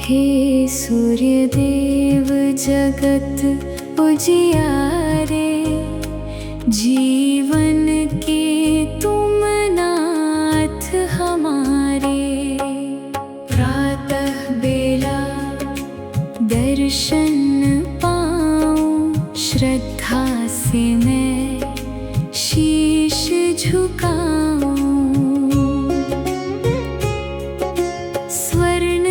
हे सूर्य देव जगत उजियारे, जीवन के तुम नाथ हमारे। प्रातः बेला दर्शन पाऊं, श्रद्धा से मैं शीश झुकाऊं। स्वर्ण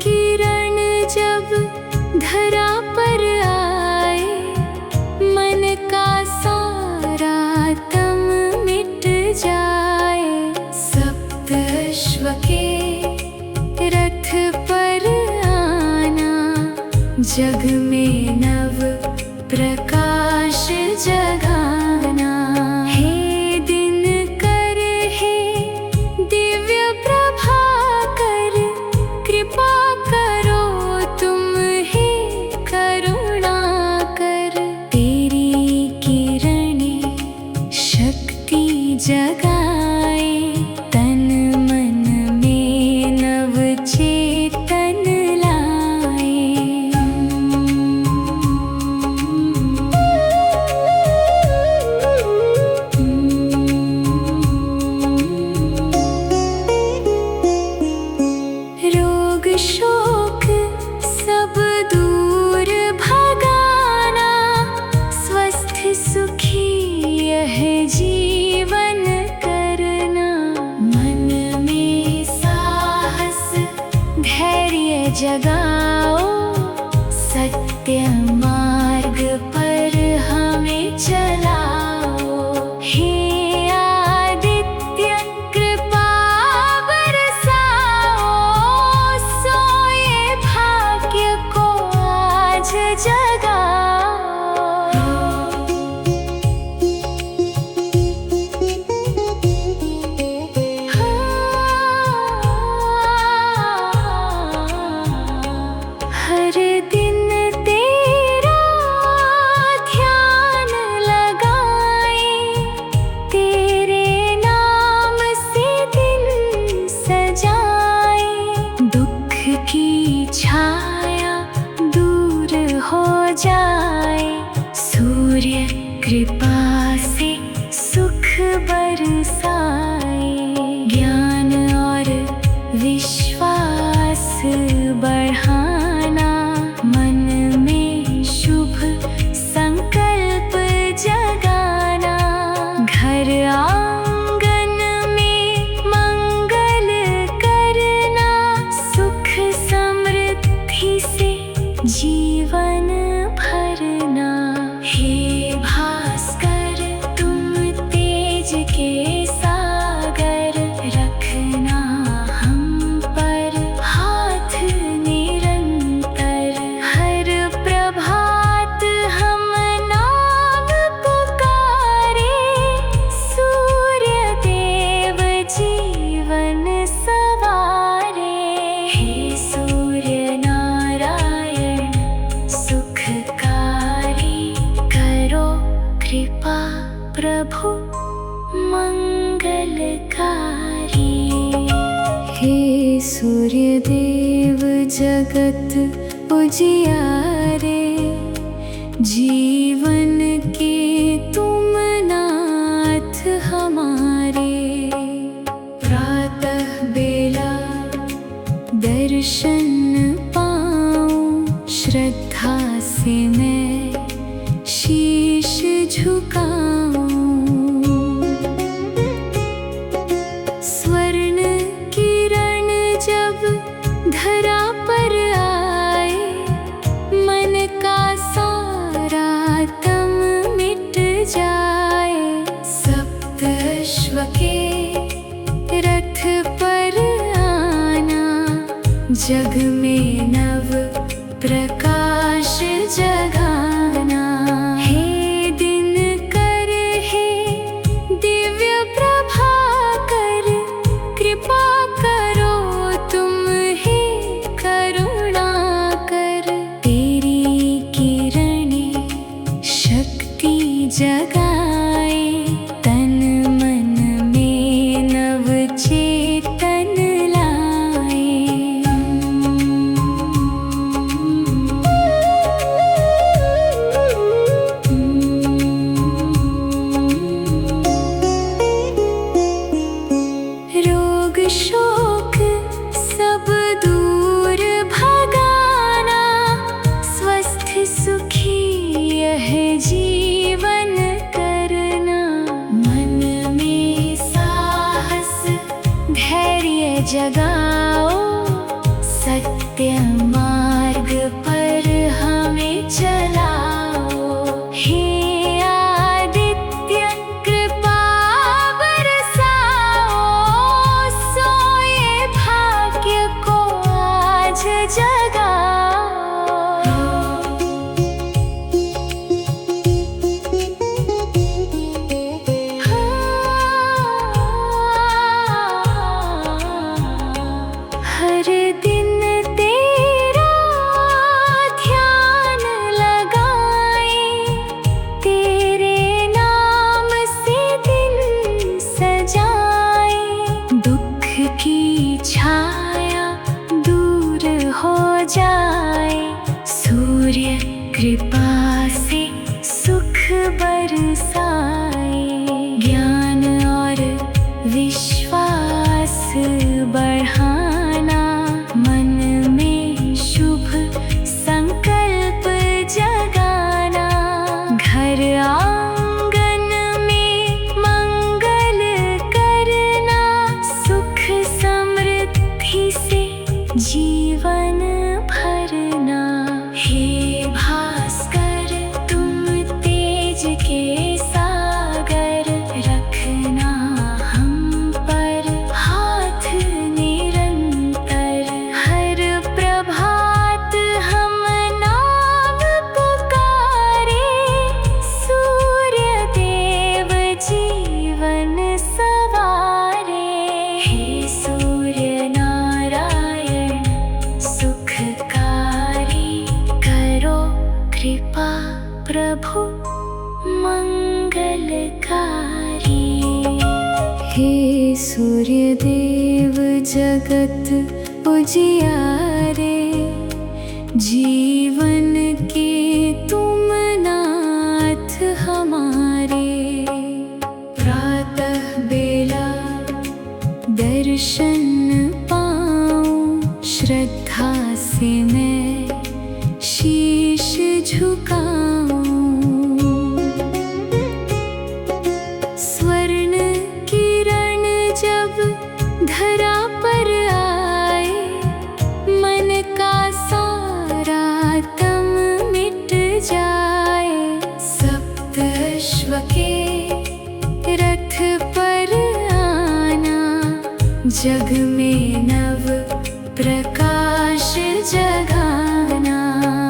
किरण जब धरा पर आए, मन का सारा तम मिट जाए। सप्त अश्व के रथ पर आना, जग में नव प्रकाश जगाना। हे दिन कर, हे दिव्य प्रभाकर, कृपा करो तुम हे करुणा कर। तेरी किरणें शक्ति जगाए, तन मन में नव चेतन लाए। रोग शोक सब दूर भगाना, स्वस्थ सुखी यह जीवन करना। मन में साहस धैर्य जगाओ, सत्य मार्ग पर हमें चलाओ। हे आदित्य कृपा बरसाओ, सोए भाग्य को आज जगाओ। हर दिन तेरा ध्यान लगाए, तेरे नाम से दिन सजाए। दुख की छाया दूर हो जाए, सूर्य कृपा से सुख बरसाए। ज्ञान और विश्वास बढ़ाना, मन में शुभ संकल्प जगाना। घर आंगन में मंगल करना, सुख समृद्धि से जीवन भरना। हे भास्कर तुम तेज के सागर, रखना हम पर हाथ निरंतर। हर प्रभात हम नाम पुकारे, सूर्य देव जीवन सवारे। हे सूर्य नारायण सुखकारी, करो कृपा प्रभु मंगलकारी। हे सूर्य देव जगत उजियारे, जीवन के तुम नाथ हमारे। प्रातः बेला दर्शन पाऊं, श्रद्धा से मैं शीश झुकाऊं। स्वर्ण किरण जब धरा पर आए, मन का सारा तम मिट जाए। सप्त अश्व के रथ पर आना, जग में नव प्रकाश जगाना। हे दिन कर, हे दिव्य प्रभाकर, कृपा करो तुम हे करुणा कर। तेरी किरणें शक्ति जगाए, तन मन में नव चेतन लाए। शोक सब दूर भगाना, स्वस्थ सुखी यह जीवन करना। मन में साहस धैर्य जगाओ, सत्य मार्ग पर हमें चलाओ। हे आदित्य कृपा बरसाओ, सोए भाग्य को आज जगाओ। हर दिन तेरा ध्यान लगाए, तेरे नाम से दिन सजाए। दुख की छाया दूर हो जाए, सूर्य कृपा से सुख बरसाए। ज्ञान और विश्वास बढ़ाना, मन में शुभ संकल्प जगाना। घर आंगन में मंगल करना, सुख समृद्धि से जीवन भरना। हे भास्कर तुम तेज के सागर, रखना हम पर हाथ निरंतर। हर प्रभात हम नाम पुकारे, सूर्य देव जीवन सवारे। हे सूर्य नारायण सुखकारी, करो कृपा प्रभु मंगलकारी। हे सूर्य देव जगत उजियारे, जीवन के तुम नाथ हमारे। प्रातः बेला दर्शन पाऊं, श्रद्धा से मैं शीश झुकाऊं। स्वर्ण किरण जब धरा पर आए, मन का सारा तम मिट जाए। सप्तश्व के रथ पर आना, जग में नव प्रकाश जगाना।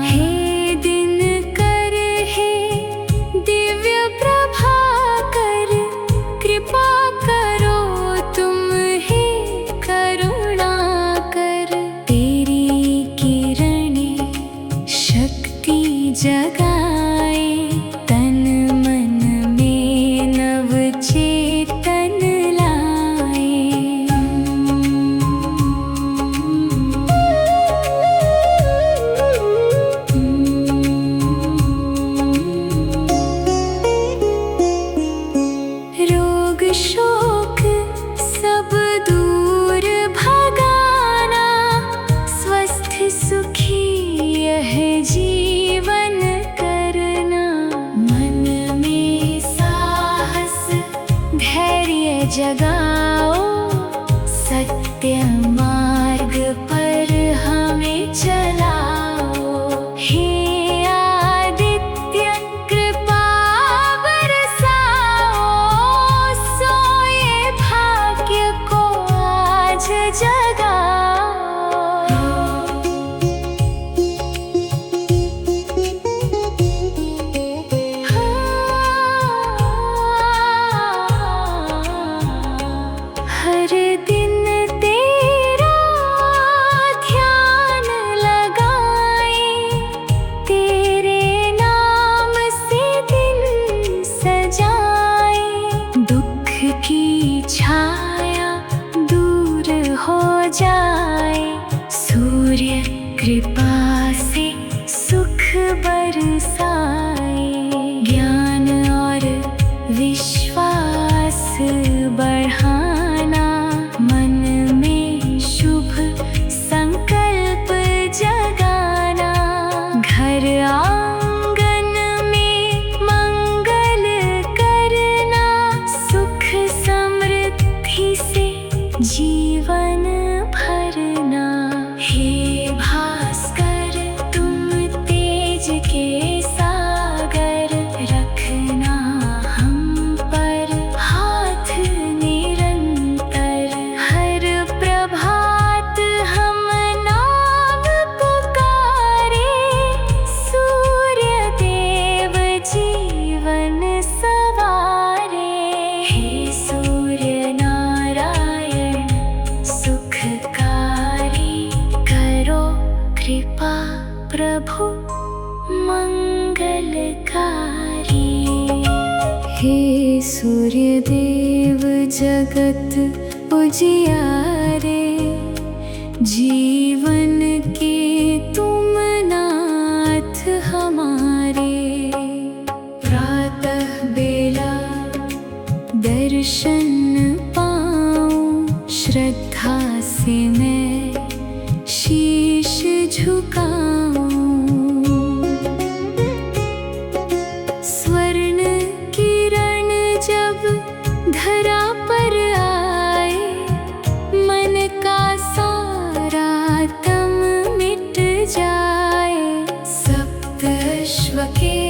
हे दिन कर हे दिव्य प्रभाकर, कृपा करो तुम हे करुणा कर। तेरी किरणें शक्ति जगाए, तन मन में नव चेतन लाए। रोग शोक सब दूर भगाना, स्वस्थ सुखी यह जीवन करना। मन में साहस धैर्य जगाओ, सत्य मार्ग पर हमें चलाओ। हे आदित्य कृपा बरसाओ, सोए भाग्य को आज जगाओ। हर दिन तेरा ध्यान लगाए, तेरे नाम से दिन सजाए। दुख की छाया दूर हो जाए, सूर्य कृपा से सुख बरसाए। ज्ञान और विश्वास बढ़ाना, मन जीवन भरना। हे भास्कर तुम तेज के सागर, रखना हम पर हाथ निरंतर। हर प्रभात हम नाम पुकारे, सूर्य देव जीवन सवारे। हे सूर्य नारायण सुखकारी, करो कृपा प्रभु मंगलकारी। हे सूर्य देव जगत उजियारे, जीवन के तुम नाथ हमारे। प्रातः बेला दर्शन पाऊं, श्रद्धा से मैं शीश झुकाऊं। स्वर्ण किरण जब धरा पर आए, मन का सारा तम मिट जाए। सप्तश्व के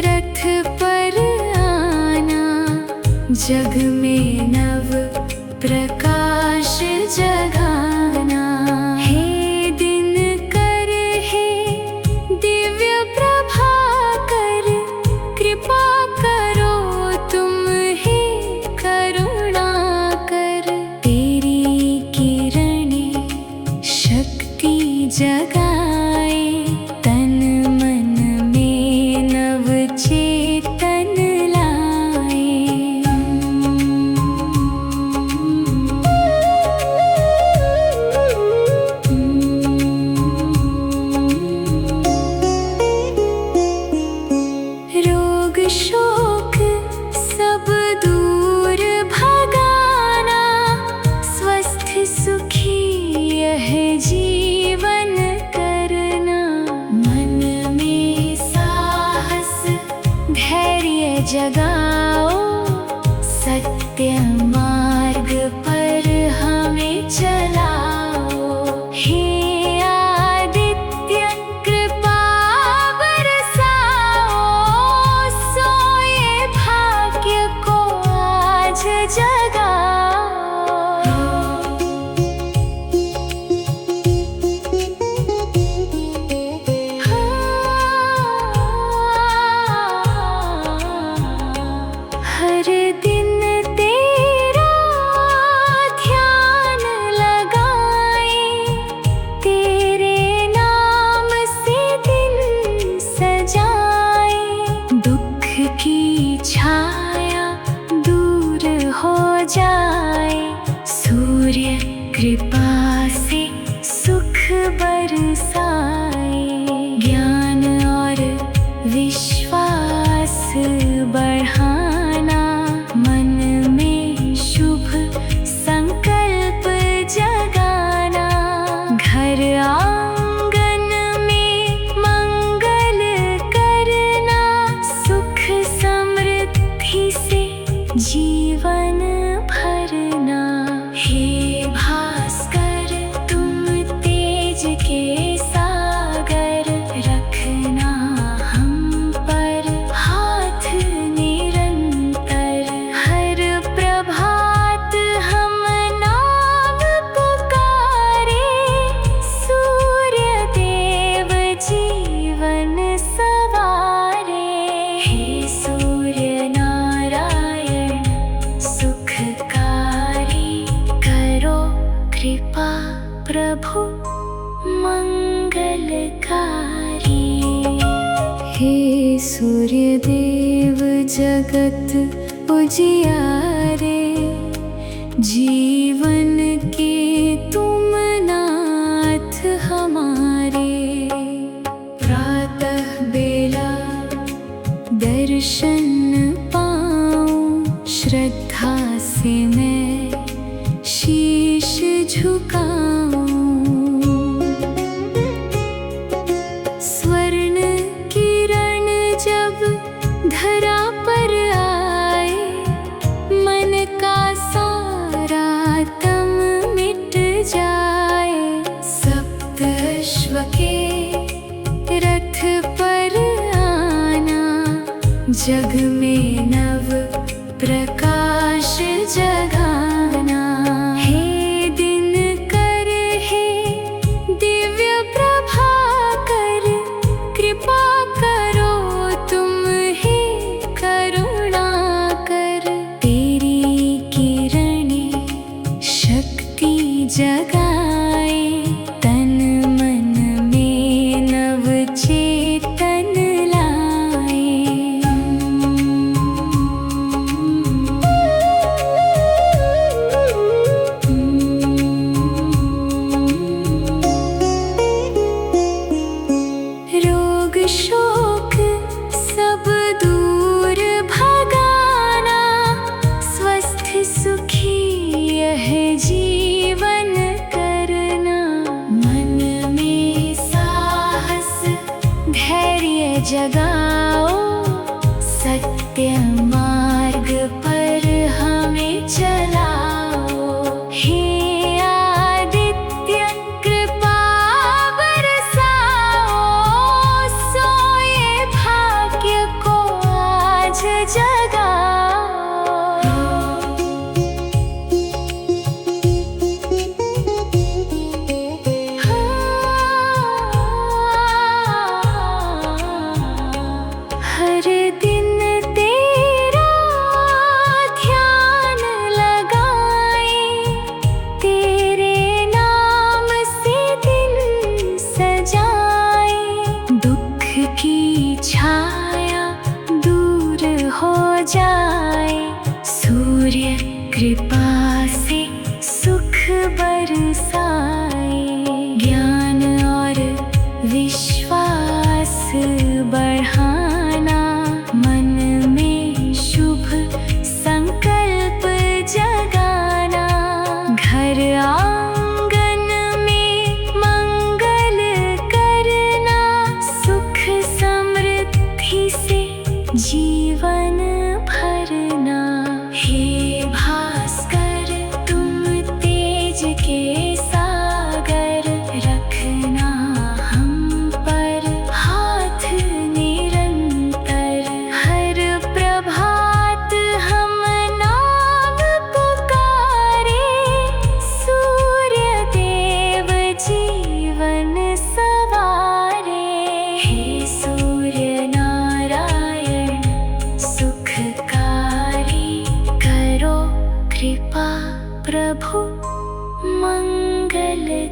रथ पर आना, जग में नव प्रकाश जगाना। हे दिन कर, हे दिव्य प्रभाकर, कृपा करो तुम हे करुणा कर। तेरी किरणें शक्ति जगाए, तन मन में नव चेतन लाए। रोग शोक सब दूर भगाना, स्वस्थ सुखी यह जीवन करना। मन में साहस धैर्य जगाओ, सत्य मार्ग पर हमें चलाओ। हे आदित्य कृपा बरसाओ, सोए भाग्य को आज जगाओ। हर दिन तेरा ध्यान लगाए, तेरे नाम से दिन सजाए। दुख की छाया दूर हो जाए, सूर्य कृपा से सुख बरसाए। ज्ञान और विश्वास बढ़ाना, मन में शुभ संकल्प जगाना। घर आंगन में मंगल करना, सुख समृद्धि से जीवन भरना। हे भास्कर तुम तेज के सागर, रखना हम पर हाथ निरंतर। हर प्रभात हम नाम पुकारे, सूर्य देव जीवन सवारे। हे सूर्य नारायण सुखकारी, करो कृपा प्रभु मंगलकारी। हे सूर्य देव जगत उजियारे, जीवन के तुम नाथ हमारे। प्रातः बेला दर्शन पाऊं, श्रद्धा से मैं शीश झुकाऊं। स्वर्ण किरण जब धरा पर आए, मन का सारा जग में नव प्रकाश जगाना। हे दिन कर, हे दिव्य प्रभाकर, कृपा करो तुम हे करुणा कर। तेरी किरणें शक्ति जगाए, तन मन में नव चेतन लाए। रोग शोक सब दूर भगाना, स्वस्थ सुखी यह जीवन करना। मन में साहस धैर्य जगाओ, सत्य मार्ग पर हमें चलाओ। हे आदित्य कृपा बरसाओ, सोए भाग्य को आज जगाओ। हर दिन तेरा ध्यान लगाए, तेरे नाम से दिन सजाए। दुख की छाया दूर हो जाए, सूर्य कृपा से सुख बरसाए। ज्ञान और विश्वास बढ़ाना, मन में शुभ संकल्प जगाना। घर आंगन में मंगल करना, सुख समृद्धि से जीवन भरना। हे भास्कर तुम तेज के सागर, रखना हम पर हाथ निरंतर। हर प्रभात हम नाम पुकारे, सूर्य देव जीवन सवारे। हे सूर्य नारायण सुखकारी, करो कृपा प्रभु मंगलकारी।